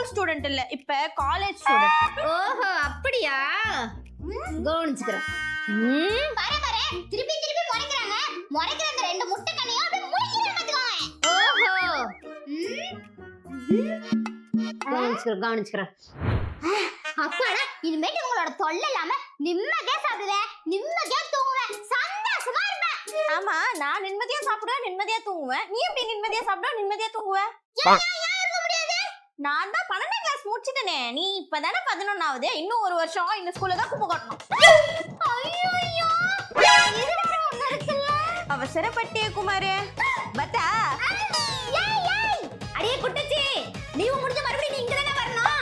School student இல்ல, இப்ப college student. ஓஹோ அப்படியா, கவனிச்சுக்கிறேன். பாரு பாரு, திருப்பி திருப்பி முறைக்கிறாங்க. முறைக்கிற அந்த ரெண்டு முட்டை கண்ணையும் அப்படியே முழுங்கிட்டு பாத்துக்கோங்க. ஓஹோ, கவனிச்சுக்கிறேன். அப்பாடா, இனிமேட்டு உங்களோட தொல்லை இல்லாம நிம்மதியா சாப்பிடுவேன், நிம்மதியா தூங்குவேன், சந்தோஷமா இருப்பேன். ஆமா, நான் நிம்மதியா சாப்பிடுவேன், நிம்மதியா தூங்குவேன். நீ எப்படி நிம்மதியா சாப்பிடுவ, நிம்மதியா தூங்குவ? ஏன் இருக்க முடியாது? நான் தான் 12ஆம் கிளாஸ் முடிச்சிட்டேனே. நீ இப்பதானே 11ஆவது. இன்னும் ஒரு வருஷம் இந்த ஸ்கூல்ல தான் குப்பை கொட்டணும். ஐயோ ஐயோ, இது வேற ஒண்ணு இருக்குல்ல. அவசரப்பட்டியே குமாரே. பத்தா ஏய் ஏய், அடியே குட்டச்சி, நீ முடிஞ்ச மறுபடியும் நீ இங்க தானே வரணும்.